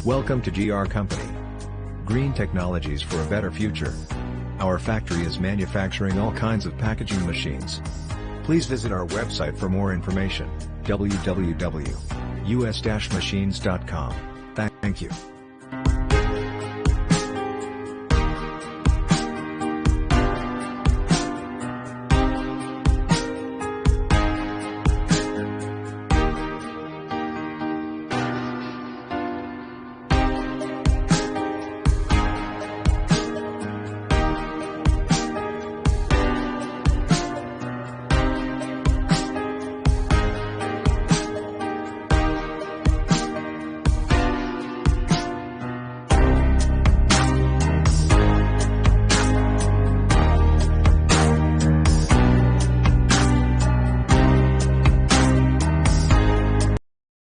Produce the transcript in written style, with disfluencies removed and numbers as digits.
Welcome to GR Company. Green technologies for a better future. Our factory is manufacturing all kinds of packaging machines. Please visit our website for more information, www.us-machines.com. Thank you.